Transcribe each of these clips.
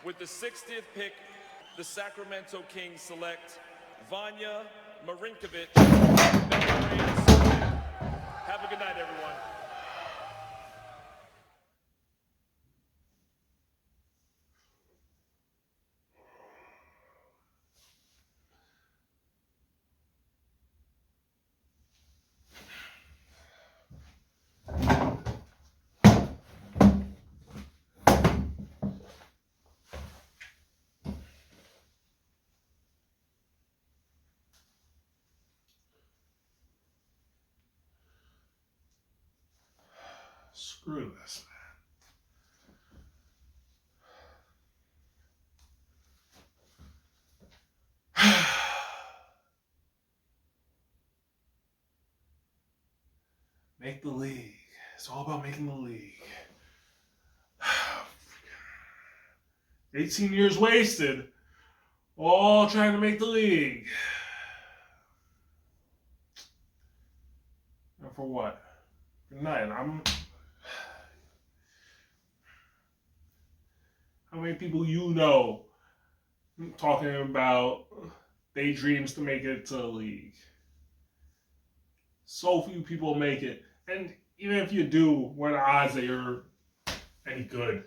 With the 60th pick, the Sacramento Kings select Vanya Marinkovic. Have a good night, everyone. Screw this, man. Make the league. It's all about making the league. 18 years wasted, all trying to make the league. And for what? Good night. How many people you know talking about their dreams to make it to the league? So few people make it. And even if you do, what are the odds that you're any good?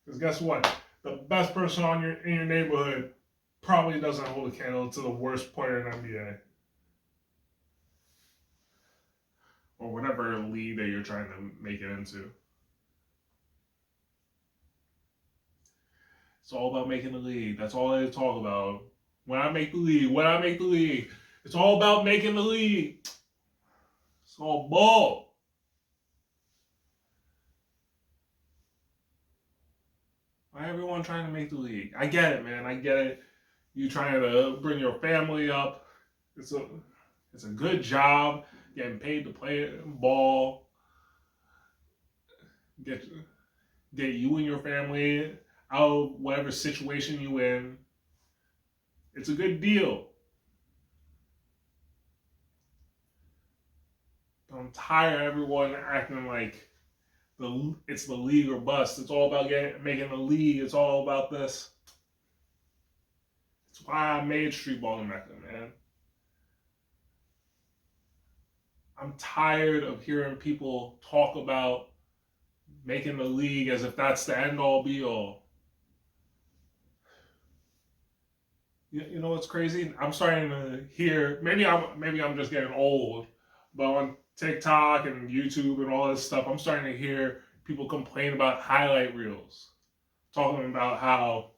Because guess what? The best person in your neighborhood probably doesn't hold a candle to the worst player in the NBA. Or whatever league that you're trying to make it into. It's all about making the league. That's all they talk about. When I make the league. It's all about making the league. It's all bull. Why everyone trying to make the league? I get it, man. I get it. You trying to bring your family up. It's a good job. Getting paid to play ball. Get you and your family out of whatever situation you in. It's a good deal. But I'm tired of everyone acting like it's the league or bust. It's all about making the league. It's all about this. That's why I made Streetball the Mecca, man. I'm tired of hearing people talk about making the league as if that's the end-all be-all. You know what's crazy? I'm starting to hear, maybe I'm just getting old, but on TikTok and YouTube and all this stuff, I'm starting to hear people complain about highlight reels. Talking about how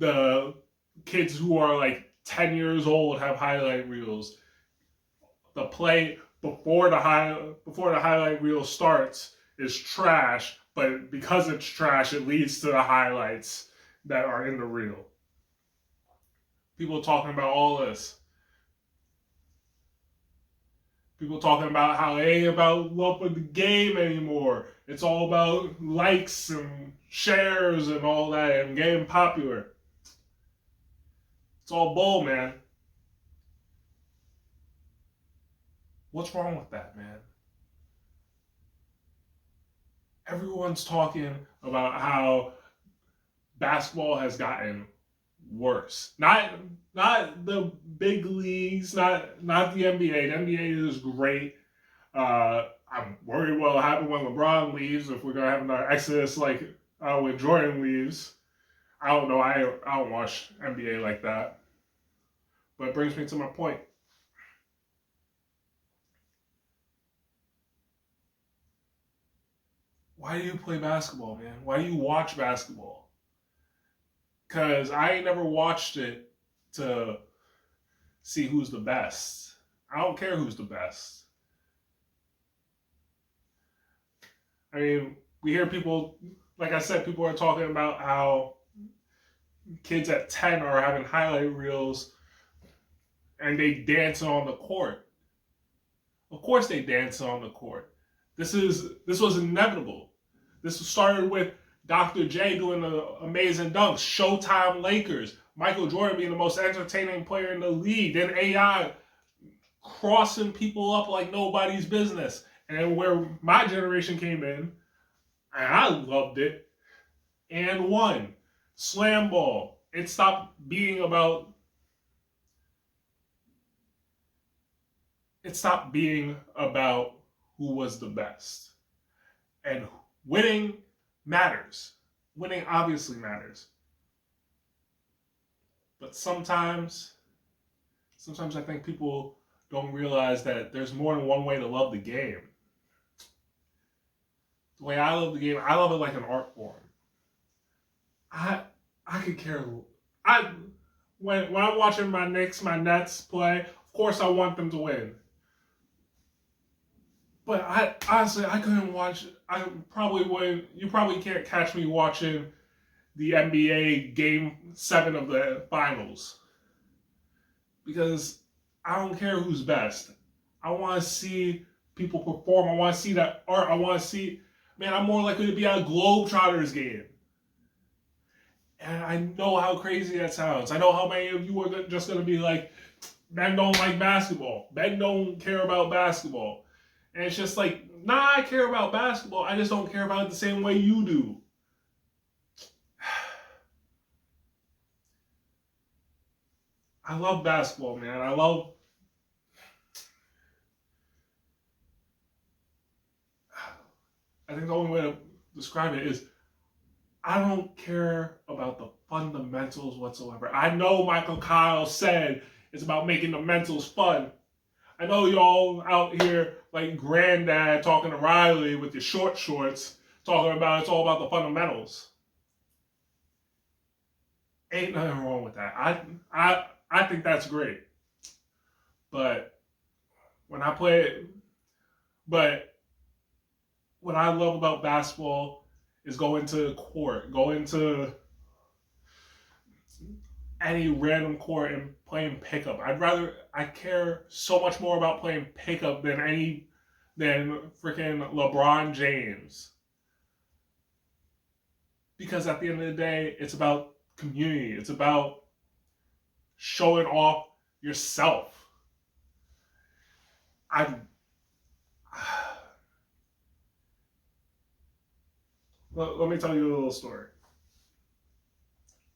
the kids who are like 10 years old have highlight reels. The play before the highlight reel starts is trash, but because it's trash, it leads to the highlights that are in the reel. People talking about all this. People talking about how it ain't about love for the game anymore. It's all about likes and shares and all that and getting popular. It's all bull, man. What's wrong with that, man? Everyone's talking about how basketball has gotten worse. Not the big leagues, not the NBA. The NBA is great. I'm worried what'll happen when LeBron leaves, if we're gonna have another exodus like when Jordan leaves. I don't know. I don't watch NBA like that. But it brings me to my point. Why do you play basketball, man? Why do you watch basketball? Because I ain't never watched it to see who's the best. I don't care who's the best. I mean, we hear people, like I said, people are talking about how kids at 10 are having highlight reels and they dancing on the court. Of course they dancing on the court. This was inevitable. This started with Dr. J doing the amazing dunks, Showtime Lakers, Michael Jordan being the most entertaining player in the league, then AI crossing people up like nobody's business. And then where my generation came in, and I loved it, and won. Slam ball. It stopped being about who was the best. And winning matters. Winning obviously matters. But sometimes I think people don't realize that there's more than one way to love the game. The way I love the game, I love it like an art form. I could care. When I'm watching my Knicks, my Nets play, of course I want them to win. But I honestly couldn't watch. I probably wouldn't. You probably can't catch me watching the NBA Game 7 of the finals, because I don't care who's best. I want to see people perform. I want to see that art. I want to see. Man, I'm more likely to be at a Globetrotters game. And I know how crazy that sounds. I know how many of you are just going to be like, Ben don't like basketball. Ben don't care about basketball. And it's just like, nah, I care about basketball. I just don't care about it the same way you do. I love basketball, man. I think the only way to describe it is I don't care about the fundamentals whatsoever. I know Michael Kyle said it's about making the mentals fun. I know y'all out here like granddad talking to Riley with your short shorts, talking about it's all about the fundamentals. Ain't nothing wrong with that. I think that's great. But when I play it, what I love about basketball is going to the court, going to any random court and playing pickup. I care so much more about playing pickup than freaking LeBron James. Because at the end of the day, it's about community. It's about showing off yourself. Let me tell you a little story.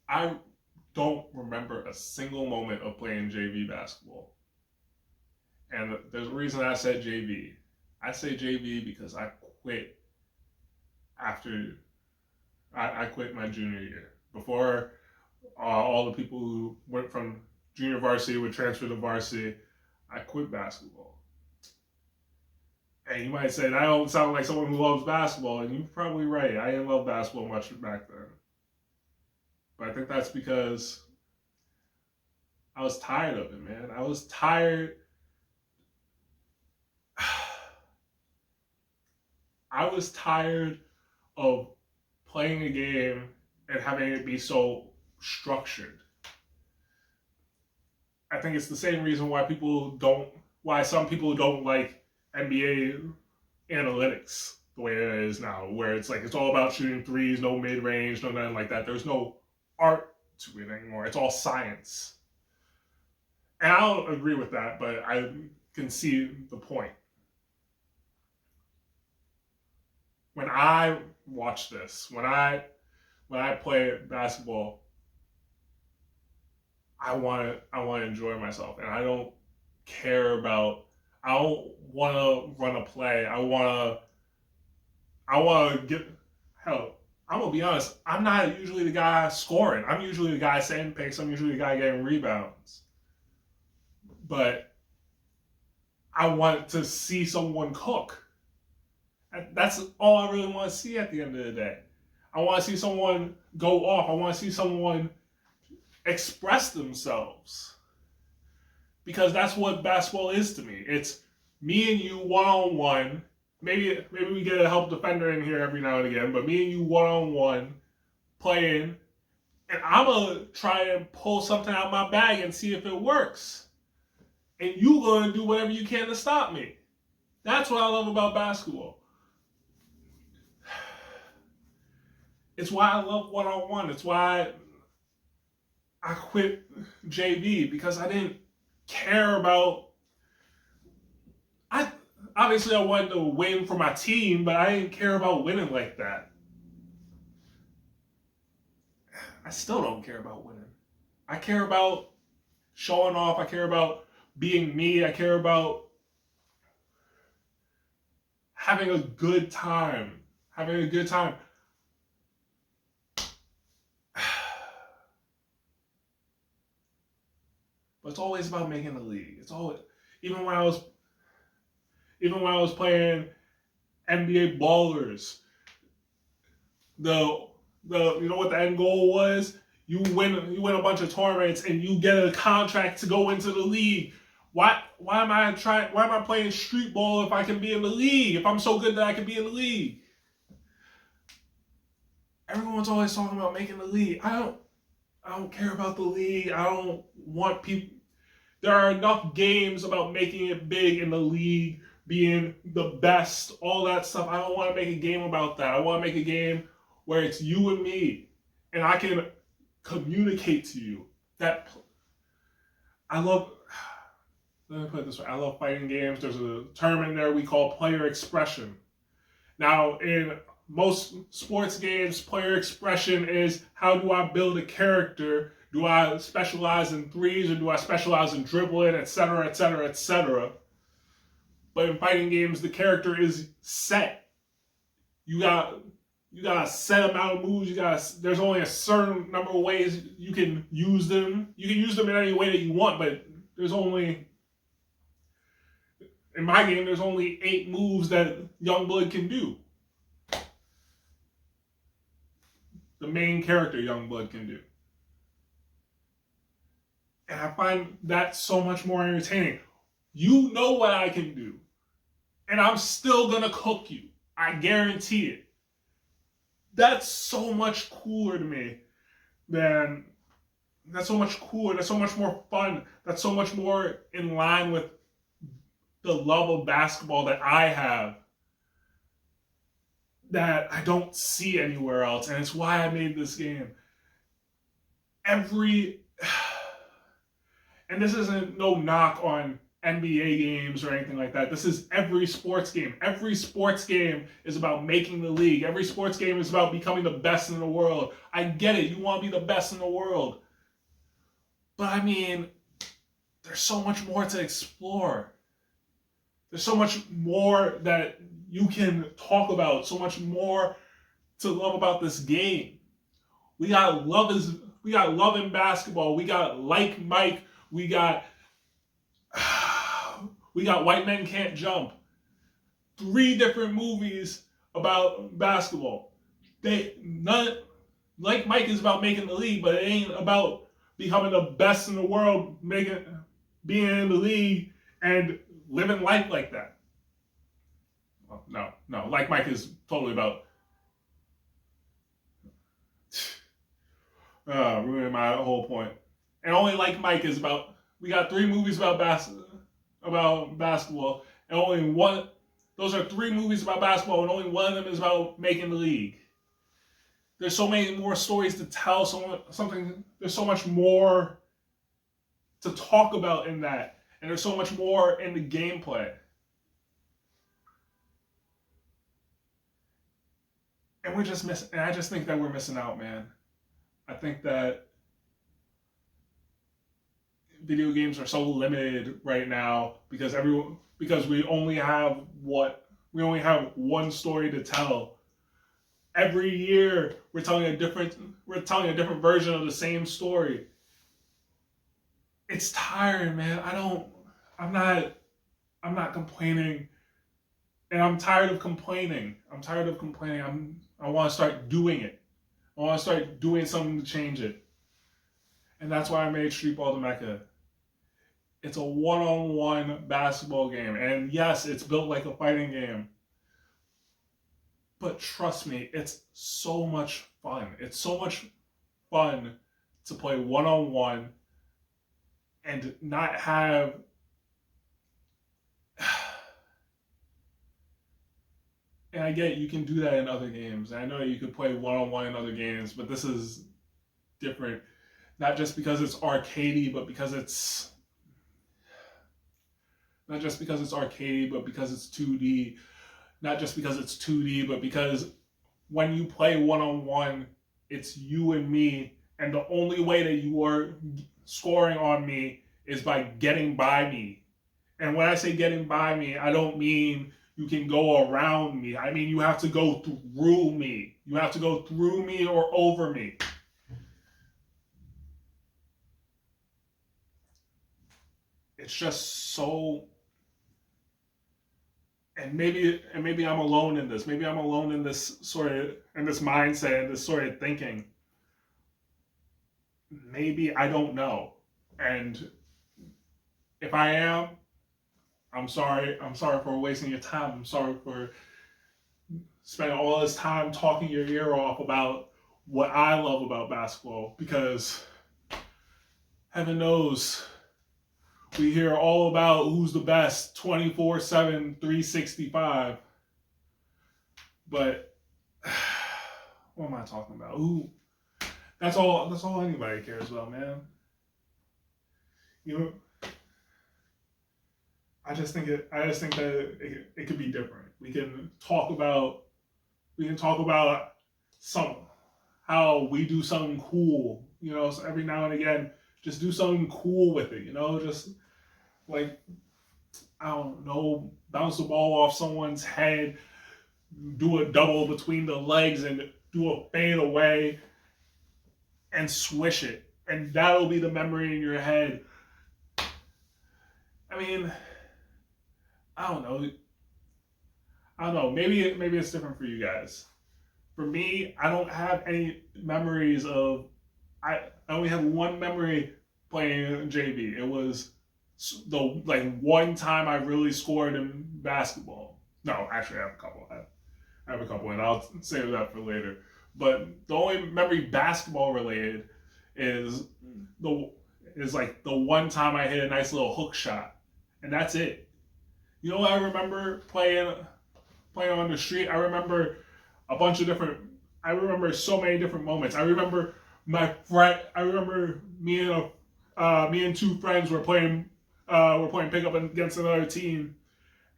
I don't remember a single moment of playing JV basketball. And there's a reason I said JV. I say JV because I quit after I quit my junior year. Before all the people who went from junior varsity would transfer to varsity, I quit basketball. And you might say, I don't sound like someone who loves basketball, and you're probably right. I didn't love basketball much back then. But I think that's because I was tired of it, man. I was tired. I was tired of playing a game and having it be so structured. I think it's the same reason why some people don't like NBA analytics the way it is now, where it's like it's all about shooting threes, no mid-range, no nothing like that. There's no art to it anymore. It's all science. And I don't agree with that, but I can see the point. When I watch this, when I play basketball, I want to enjoy myself, and I don't care about. I don't want to run a play. I want to get. Hell, I'm gonna be honest. I'm not usually the guy scoring. I'm usually the guy setting picks. I'm usually the guy getting rebounds. But I want to see someone cook. That's all I really want to see at the end of the day. I want to see someone go off. I want to see someone express themselves. Because that's what basketball is to me. It's me and you one-on-one. Maybe we get a help defender in here every now and again, but me and you one-on-one playing, and I'm going to try and pull something out of my bag and see if it works. And you're going to do whatever you can to stop me. That's what I love about basketball. It's why I love one-on-one. It's why I quit JV, because I didn't care about. obviously I wanted to win for my team, but I didn't care about winning like that. I still don't care about winning. I care about showing off. I care about being me. I care about having a good time. Having a good time. But it's always about making the league. It's always, even when I was playing NBA Ballers, you know what the end goal was? You win a bunch of tournaments and you get a contract to go into the league. Why am I playing street ball if I can be in the league? If I'm so good that I can be in the league? Everyone's always talking about making the league. I don't care about the league. I don't want people. There are enough games about making it big in the league, being the best, all that stuff. I don't want to make a game about that. I want to make a game where it's you and me, and I can communicate to you. Let me put it this way. I love fighting games. There's a term in there we call player expression. Now, in most sports games, player expression is how do I build a character? Do I specialize in threes or do I specialize in dribbling, etc., etc., etc.? But in fighting games, the character is set. You got a set amount of moves. There's only a certain number of ways you can use them. You can use them in any way that you want, but in my game, there's only 8 moves that Youngblood can do. The main character Youngblood can do. And I find that so much more entertaining. You know what I can do. And I'm still going to cook you. I guarantee it. That's so much cooler to me than... That's so much cooler. That's so much more fun. That's so much more in line with the love of basketball that I have that I don't see anywhere else. And it's why I made this game. And this isn't no knock on NBA games or anything like that. This is every sports game. Every sports game is about making the league. Every sports game is about becoming the best in the world. I get it. You want to be the best in the world. But I mean, there's so much more to explore. There's so much more that you can talk about. So much more to love about this game. We got love in basketball. We got Like Mike. We got White Men Can't Jump. 3 different movies about basketball. Like Mike is about making the league, but it ain't about becoming the best in the world, being in the league and living life like that. Well, no. Like Mike is totally about ruining my whole point. And only Like Mike is about. We got 3 movies about basketball, and only one. Those are 3 movies about basketball, and only one of them is about making the league. There's so many more stories to tell. There's so much more to talk about in that, and there's so much more in the gameplay. And we're just missing. And I just think that we're missing out, man. I think that video games are so limited right now because we only have one story to tell. Every year we're telling a different version of the same story. It's tiring, man. I'm not complaining. And I'm tired of complaining. I want to start doing it. I want to start doing something to change it. And that's why I made Streetball the Mecca. It's a one-on-one basketball game. And yes, it's built like a fighting game. But trust me, it's so much fun. It's so much fun to play one-on-one and not have... And I get you can do that in other games. I know you could play one-on-one in other games, but this is different. Not just because it's arcadey, but because it's Not just because it's arcade, but because it's 2D. Not just because it's 2D, but because when you play one-on-one, it's you and me. And the only way that you are scoring on me is by getting by me. And when I say getting by me, I don't mean you can go around me. I mean you have to go through me. You have to go through me or over me. It's just so... And maybe I'm alone in this. Maybe I'm alone in this mindset, and this sort of thinking. Maybe I don't know. And if I am, I'm sorry. I'm sorry for wasting your time. I'm sorry for spending all this time talking your ear off about what I love about basketball, because heaven knows we hear all about who's the best 24/7, 365. But what am I talking about? Who? That's all anybody cares about, man. You know, I just think that it could be different. We can talk about how we do something cool, you know, so every now and again, just do something cool with it, you know, just like, I don't know, bounce the ball off someone's head, do a double between the legs and do a fade away and swish it. And that'll be the memory in your head. I mean, I don't know. Maybe it's different for you guys. For me, I don't have any memories of... I only have one memory playing JV. It was the one time I really scored in basketball. No, actually, I have a couple. I have a couple, and I'll save that for later. But the only memory basketball related is the one time I hit a nice little hook shot, and that's it. You know what I remember playing on the street? I remember I remember so many different moments. I remember me and two friends were playing pickup against another team,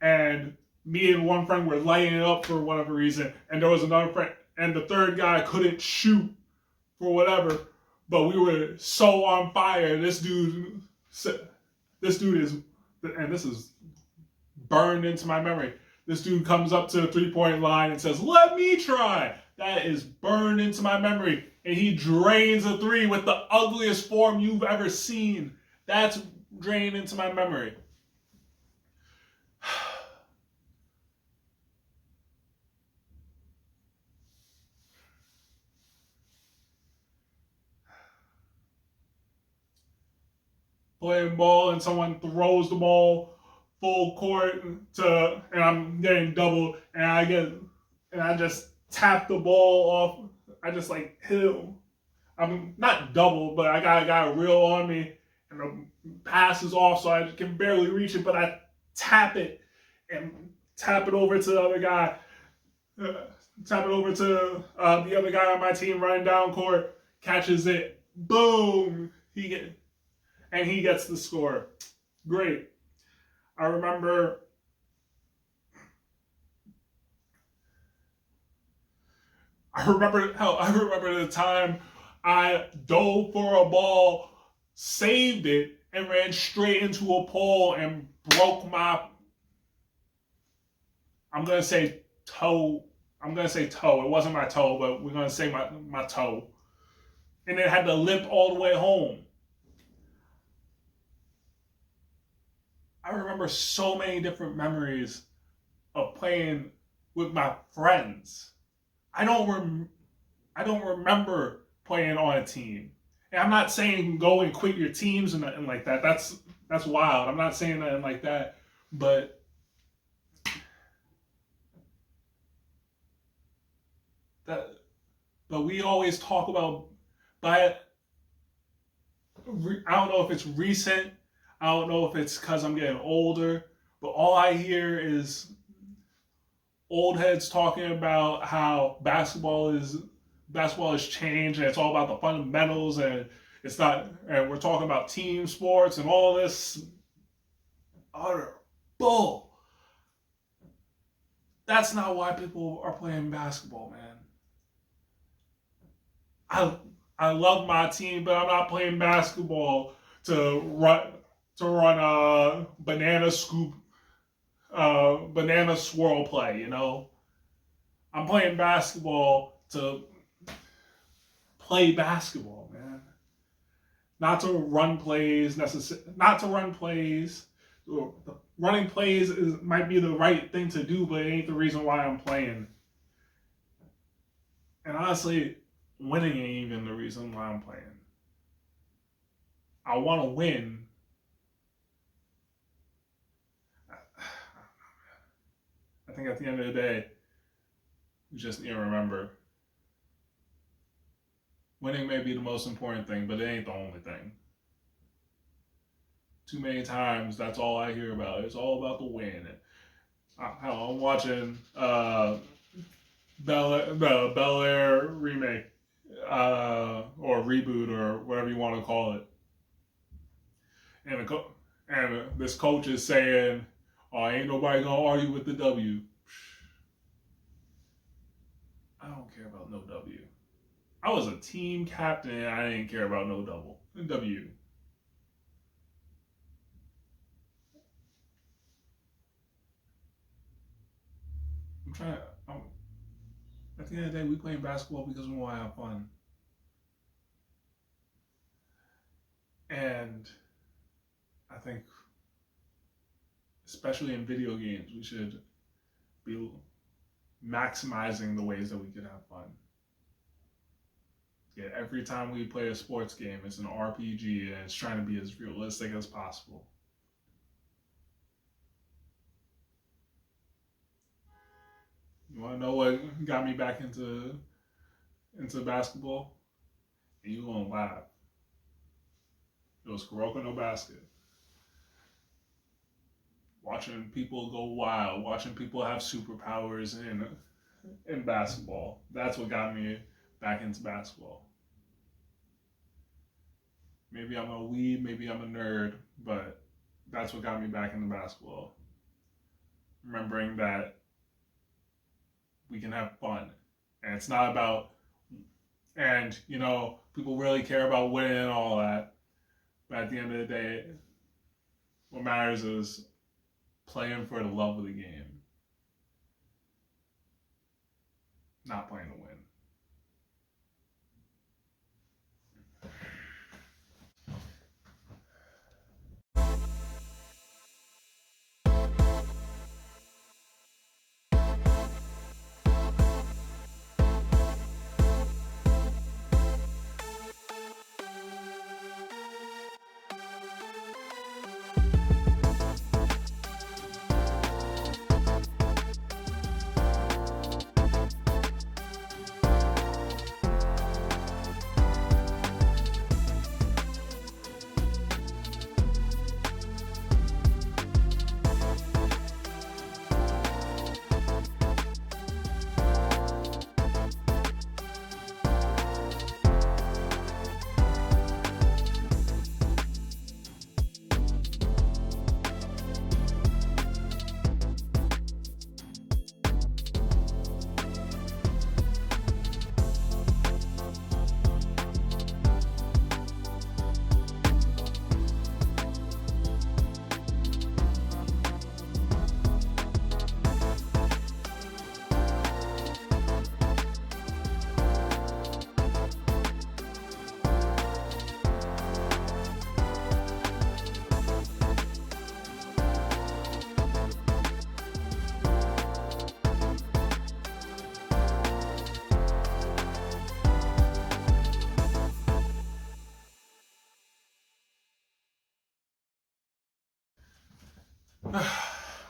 and me and one friend were lighting it up for whatever reason, and there was another friend, and the third guy couldn't shoot for whatever, but we were so on fire. This dude is, and this is burned into my memory. This dude comes up to the 3-point line and says, "Let me try." That is burned into my memory. And he drains a three with the ugliest form you've ever seen. That's drained into my memory. Playing ball and someone throws the ball full court and I'm getting doubled, and I just tap the ball off. I just hit him. I'm not double, but I got a reel on me, and the pass is off, so I can barely reach it. But I tap it over to the other guy. Tap it over to the other guy on my team running down court. Catches it. Boom. He gets the score. Great. I remember the time I dove for a ball, saved it, and ran straight into a pole and broke my... I'm going to say toe. It wasn't my toe, but we're going to say my toe. And it had to limp all the way home. I remember so many different memories of playing with my friends. I don't remember playing on a team. And I'm not saying go and quit your teams and nothing like that. That's wild. I'm not saying nothing like that. But we always talk about, but I don't know if it's recent. I don't know if it's because I'm getting older, but all I hear is old heads talking about how basketball has changed, and it's all about the fundamentals, and and we're talking about team sports and all this utter bull. That's not why people are playing basketball, man. I love my team, but I'm not playing basketball to run a banana swirl play. You know, I'm playing basketball to play basketball, man. Not to run plays Not to run plays. Running plays might be the right thing to do, but it ain't the reason why I'm playing. And honestly, winning ain't even the reason why I'm playing. I want to win. I think at the end of the day, we just need to remember winning may be the most important thing, but it ain't the only thing. Too many times, that's all I hear about. It's all about the win. I'm watching the Bel Air remake or reboot or whatever you want to call it, and this coach is saying, "Oh, ain't nobody gonna argue with the W." I don't care about no W. I was a team captain and I didn't care about no W. At the end of the day, we playing basketball because we want to have fun. And I think, especially in video games, we should be maximizing the ways that we can have fun. Yeah, every time we play a sports game, it's an RPG and it's trying to be as realistic as possible. You want to know what got me back into basketball? And you gonna laugh. It was Kuroko no Basket. Watching people go wild, watching people have superpowers in basketball. That's what got me back into basketball. Maybe I'm a weeb, maybe I'm a nerd, but that's what got me back into basketball. Remembering that we can have fun. And it's not about, and you know, people really care about winning and all that. But at the end of the day, what matters is playing for the love of the game, not playing to win.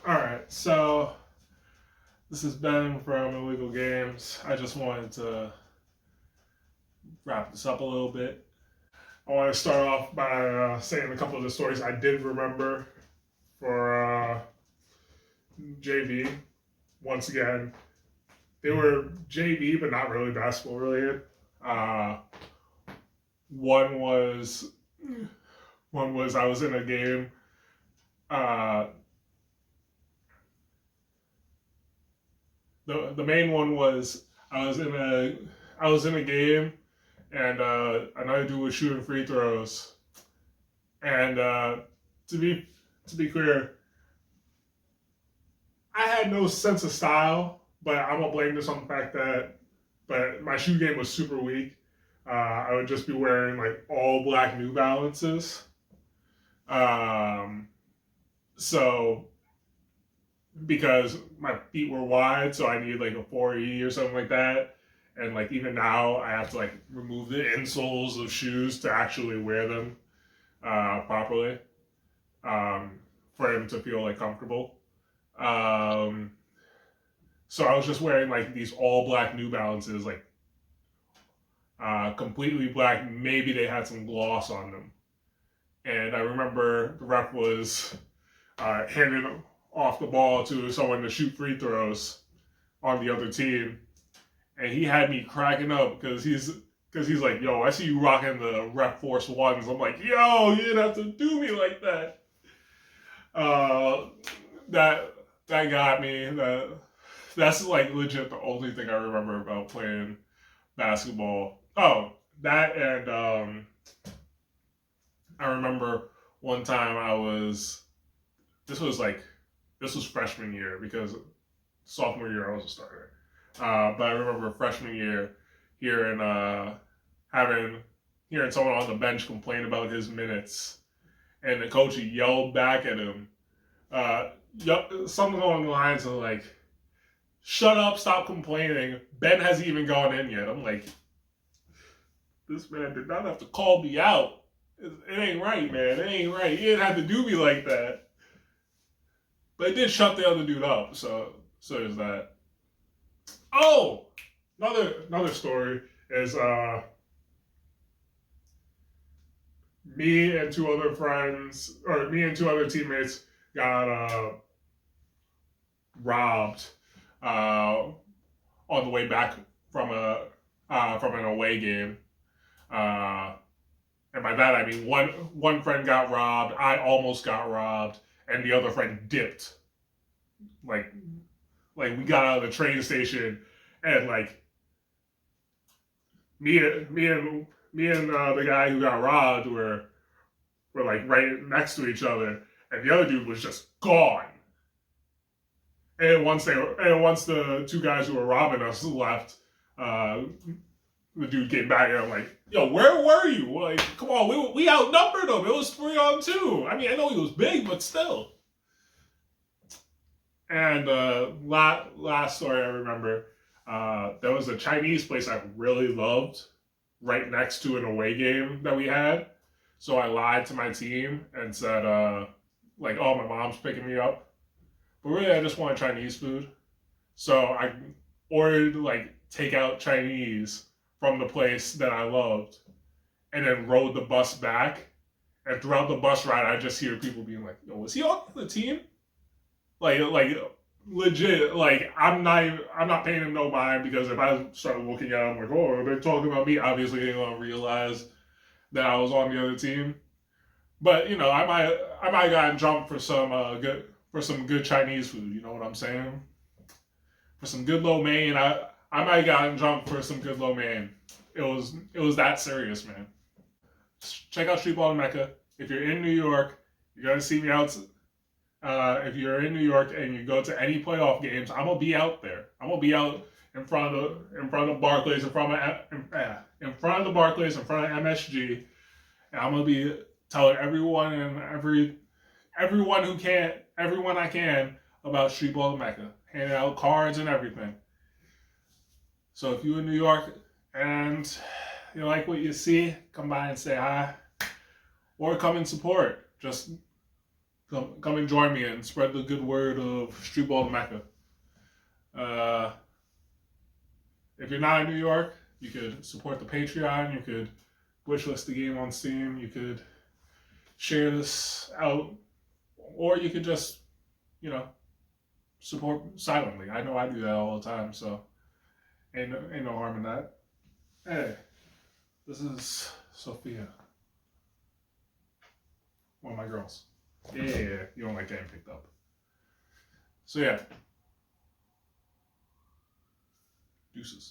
Alright, so this is Ben from Illegal Games. I just wanted to wrap this up a little bit. I want to start off by saying a couple of the stories I did remember for JV. Once again, they were JV, but not really basketball related. One was I was in a game. The main one was I was in a game, and another dude was shooting free throws, and to be clear, I had no sense of style, but I'm gonna blame this on the fact that, but my shoe game was super weak. I would just be wearing like all black New Balances. Um, so because my feet were wide, so I needed like a 4E or something like that. And like even now, I have to like remove the insoles of shoes to actually wear them properly for them to feel like comfortable. Um, so I was just wearing like these all black New Balances, like completely black. Maybe they had some gloss on them. And I remember the ref was handing off the ball to someone to shoot free throws on the other team, and he had me cracking up because he's like, "Yo, I see you rocking the Rep Force ones." I'm like, "Yo, you didn't have to do me like that." That got me. That's like legit the only thing I remember about playing basketball. Oh, that and I remember one time this was freshman year because sophomore year I was a starter. But I remember freshman year hearing someone on the bench complain about his minutes, and the coach yelled back at him, something along the lines of like, "Shut up, stop complaining. Ben hasn't even gone in yet." I'm like, this man did not have to call me out. It ain't right, man. It ain't right. He didn't have to do me like that. But it did shut the other dude up, so there's that. Oh, another story is me and two other teammates got robbed on the way back from an away game. And by that I mean one friend got robbed, I almost got robbed, and the other friend dipped. Like we got out of the train station, and like me and the guy who got robbed were like right next to each other, and the other dude was just gone. And once the two guys who were robbing us left, the dude came back, and I'm like, "Yo, where were you? Like, come on, we outnumbered him. It was 3-on-2. I mean, I know he was big, but still." And last story I remember, there was a Chinese place I really loved right next to an away game that we had. So I lied to my team and said, like, "Oh, my mom's picking me up." But really, I just wanted Chinese food. So I ordered like takeout Chinese from the place that I loved, and then rode the bus back. And throughout the bus ride, I just hear people being like, "Yo, was he on the team?" Like legit. Like I'm not paying him no mind, because if I start looking at him like, "Oh, they're talking about me," obviously they're gonna realize that I was on the other team. But you know, I might got jumped for some good Chinese food. You know what I'm saying? For some good lo mein, I might got jumped for some good lo mein. It was that serious, man. Check out Streetball the Mecca. If you're in New York, you're gonna see me out. If you're in New York and you go to any playoff games, I'm gonna be out there. I'm gonna be out in front of Barclays, in front of the Barclays, in front of MSG, and I'm gonna be telling everyone I can about Streetball the Mecca, handing out cards and everything. So if you're in New York and you like what you see, come by and say hi, or come and support. Just come and join me and spread the good word of Streetball the Mecca. If you're not in New York, you could support the Patreon. You could wishlist the game on Steam. You could share this out, or you could just, support silently. I know I do that all the time, so ain't no harm in that. Hey, this is Sophia, one of my girls. Yeah, you don't like getting picked up. So yeah. Deuces.